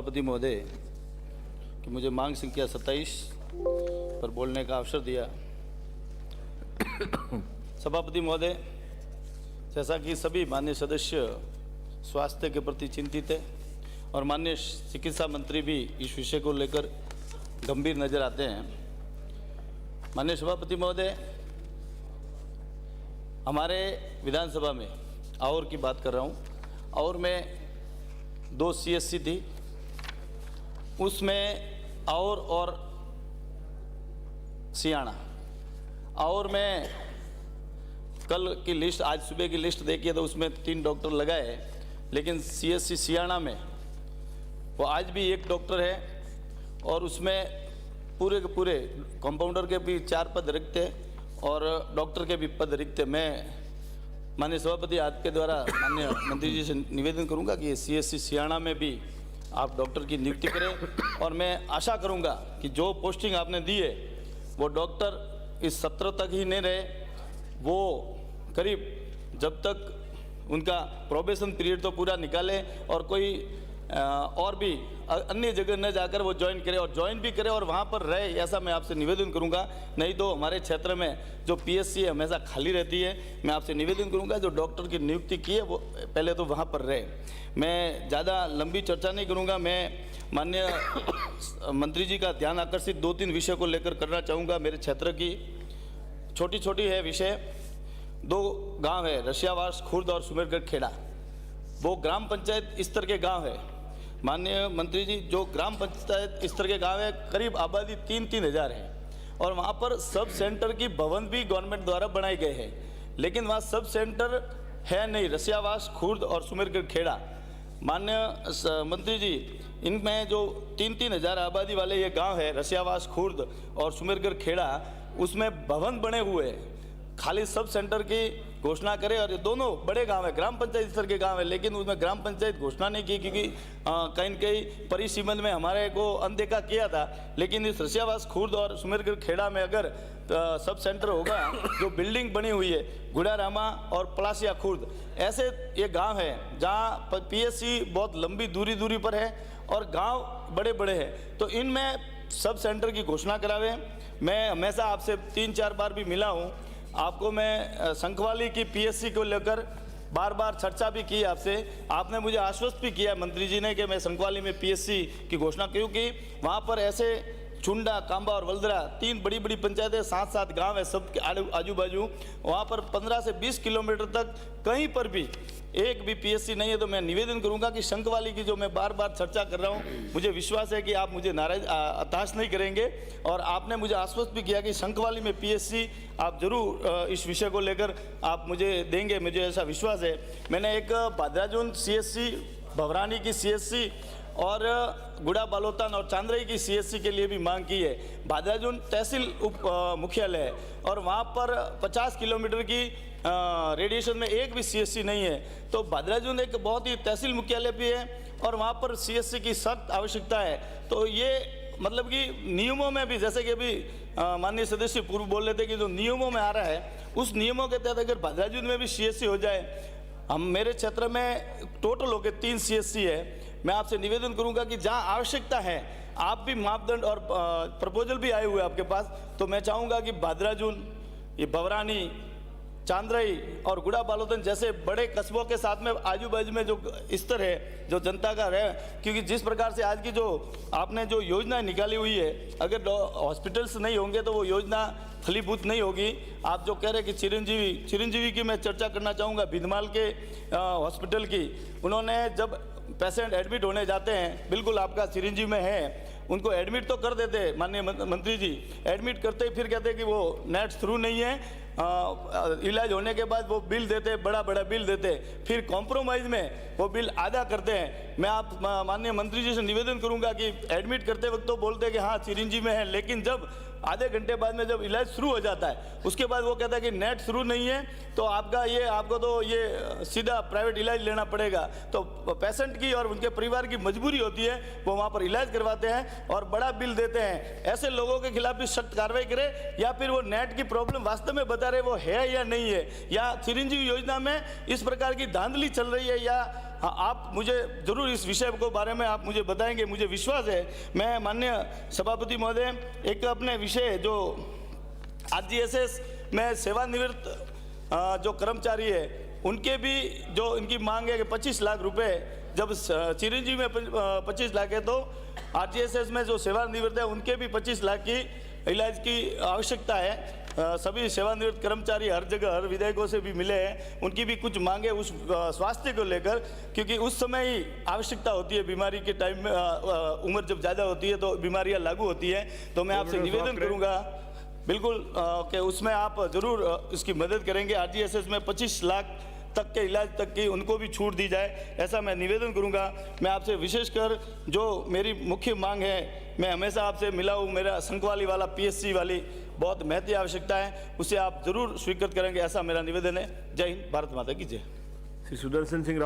सभापति महोदय कि मुझे मांग संख्या 27 पर बोलने का अवसर दिया। सभापति महोदय, जैसा कि सभी माननीय सदस्य स्वास्थ्य के प्रति चिंतित है और माननीय चिकित्सा मंत्री भी इस विषय को लेकर गंभीर नजर आते हैं। माननीय सभापति महोदय, हमारे विधानसभा में और की बात कर रहा हूँ, और में 2 CSC थी, उसमें और सियाना, और मैं कल की लिस्ट, आज सुबह की लिस्ट देखी तो उसमें 3 डॉक्टर लगाए, लेकिन CSC सियाना में वो आज भी 1 डॉक्टर है और उसमें पूरे के पूरे कंपाउंडर के भी 4 पद रिक्त है और डॉक्टर के भी पद रिक्त है। मैं माननीय सभापति आपके द्वारा माननीय मंत्री जी से निवेदन करूंगा कि CSC सियाना में भी आप डॉक्टर की नियुक्ति करें और मैं आशा करूंगा कि जो पोस्टिंग आपने दी है वो डॉक्टर इस सत्र तक ही नहीं रहे, वो करीब जब तक उनका प्रोबेशन पीरियड तो पूरा निकाले और कोई और भी अन्य जगह न जाकर वो ज्वाइन करे और ज्वाइन भी करे और वहाँ पर रहे, ऐसा मैं आपसे निवेदन करूँगा। नहीं तो हमारे क्षेत्र में जो PSC है हमेशा खाली रहती है। मैं आपसे निवेदन करूँगा जो डॉक्टर की नियुक्ति की है वो पहले तो वहाँ पर रहे। मैं ज़्यादा लंबी चर्चा नहीं करूँगा। मैं माननीय मंत्री जी का ध्यान आकर्षित 2-3 विषय को लेकर करना चाहूँगा। मेरे क्षेत्र की छोटी छोटी है विषय, 2 गाँव है, रसियावास खुर्द और सुमेरगढ़ खेड़ा, वो ग्राम पंचायत स्तर के गाँव है। माननीय मंत्री जी, जो ग्राम पंचायत स्तर के गांव है, करीब आबादी 3-3 हज़ार है और वहां पर सब सेंटर की भवन भी गवर्नमेंट द्वारा बनाए गए हैं, लेकिन वहां सब सेंटर है नहीं। रसियावास खुर्द और सुमेरगढ़ खेड़ा, माननीय मंत्री जी, इनमें जो 3-3 हज़ार आबादी वाले ये गांव है, रसियावास खुर्द और सुमेरगढ़ खेड़ा, उसमें भवन बने हुए हैं। खाली सब सेंटर की घोषणा करें और ये दोनों बड़े गांव है, ग्राम पंचायत स्तर के गांव है, लेकिन उसमें ग्राम पंचायत घोषणा नहीं की क्योंकि कहीं न कहीं परिसीमन में हमारे को अनदेखा किया था। लेकिन इस रसियावास खुर्द और सुमेरगढ़ खेड़ा में अगर सब सेंटर होगा, जो बिल्डिंग बनी हुई है गुड़ारामा और पलासिया खुर्द, ऐसे ये गाँव है जहाँ PSC बहुत लंबी दूरी पर है और गाँव बड़े बड़े हैं, तो इनमें सब सेंटर की घोषणा करावें। मैं हमेशा आपसे 3-4 बार भी मिला हूँ, आपको मैं संखवाली की PSC को लेकर बार चर्चा भी की आपसे, आपने मुझे आश्वस्त भी किया मंत्री जी ने कि मैं संखवाली में PSC की घोषणा, क्योंकि वहाँ पर ऐसे चुंडा, कांबा और वल्दरा 3 बड़ी पंचायतें, 7-7 गांव है, सब के आजू बाजू, वहाँ पर 15 से 20 किलोमीटर तक कहीं पर भी एक भी PSC नहीं है। तो मैं निवेदन करूंगा कि शंखवाली की जो मैं बार चर्चा कर रहा हूं, मुझे विश्वास है कि आप मुझे हताश नहीं करेंगे और आपने मुझे आश्वस्त भी किया कि शंखवाली में PSC आप जरूर इस विषय को लेकर आप मुझे देंगे, मुझे ऐसा विश्वास है। मैंने एक भादराजून CSC, भवरानी की CSC और गुड़ा बालोतान और चांद्रई की CSC के लिए भी मांग की है। भादराजून तहसील उप मुख्यालय है और वहाँ पर 50 किलोमीटर की रेडिएशन में एक भी CSC नहीं है। तो भादराजून एक बहुत ही तहसील मुख्यालय भी है और वहाँ पर CSC की सख्त आवश्यकता है। तो ये मतलब कि नियमों में भी, जैसे कि अभी माननीय सदस्य पूर्व बोल रहे थे कि जो नियमों में आ रहा है, उस नियमों के तहत अगर भादराजून में भी CSC हो जाए, हम मेरे क्षेत्र में टोटल होकर 3 CSC है। मैं आपसे निवेदन करूंगा कि जहां आवश्यकता है, आप भी मापदंड और प्रपोजल भी आए हुए आपके पास, तो मैं चाहूँगा कि भादराजून, ये भवरानी, चांद्रई और गुड़ा बालोतन जैसे बड़े कस्बों के साथ में आजू बाजू में जो स्तर है, जो जनता का है, क्योंकि जिस प्रकार से आज की जो आपने जो योजना निकाली हुई है, अगर हॉस्पिटल्स नहीं होंगे तो वो योजना फलीभूत नहीं होगी। आप जो कह रहे हैं कि चिरंजीवी की मैं चर्चा करना चाहूँगा, भिंदमाल के हॉस्पिटल की, उन्होंने जब पेशेंट एडमिट होने जाते हैं, बिल्कुल आपका चिरंजीवी में है, उनको एडमिट तो कर देते माननीय मंत्री जी, एडमिट करते ही फिर कहते कि वो नेट थ्रू नहीं है, इलाज होने के बाद वो बिल देते, बड़ा बिल देते, फिर कॉम्प्रोमाइज़ में वो बिल आधा करते हैं। मैं आप माननीय मंत्री जी से निवेदन करूंगा कि एडमिट करते वक्त तो बोलते हैं कि हाँ चिरंजीवी में है, लेकिन जब आधे घंटे बाद में जब इलाज शुरू हो जाता है, उसके बाद वो कहता है कि नेट शुरू नहीं है, तो आपको तो ये सीधा प्राइवेट इलाज लेना पड़ेगा। तो पेशेंट की और उनके परिवार की मजबूरी होती है, वो वहाँ पर इलाज करवाते हैं और बड़ा बिल देते हैं। ऐसे लोगों के खिलाफ भी सख्त कार्रवाई करें, या फिर वो नेट की प्रॉब्लम वास्तव में बता रहे वो है या नहीं है, या चिरंजीवी योजना में इस प्रकार की धांधली चल रही है, या हाँ, आप मुझे जरूर इस विषय को बारे में आप मुझे बताएंगे, मुझे विश्वास है। मैं माननीय सभापति महोदय, एक अपने विषय जो आरजीएसएस में सेवानिवृत्त जो कर्मचारी है उनके भी जो इनकी मांग है कि 25 लाख रुपए, जब चिरंजीवी में 25 लाख है तो आरजीएसएस में जो सेवानिवृत्त है उनके भी 25 लाख की इलाज की आवश्यकता है। सभी सेवानिवृत्त कर्मचारी हर जगह हर विधायकों से भी मिले हैं, उनकी भी कुछ मांगे उस स्वास्थ्य को लेकर, क्योंकि उस समय ही आवश्यकता होती है बीमारी के टाइम में, उम्र जब ज़्यादा होती है तो बीमारियां लागू होती हैं। तो मैं आपसे निवेदन करूंगा बिल्कुल कि उसमें आप जरूर इसकी मदद करेंगे। आरजीएसएस में 25 लाख तक के इलाज तक की उनको भी छूट दी जाए, ऐसा मैं निवेदन करूंगा। मैं आपसे विशेषकर जो मेरी मुख्य मांग है, मैं हमेशा आपसे मिला हूँ, मेरा संकवाली वाला पीएससी वाली बहुत महत्वपूर्ण आवश्यकता है, उसे आप जरूर स्वीकृत करेंगे, ऐसा मेरा निवेदन है। जय हिंद, भारत माता की जय। श्री सुदर्शन सिंह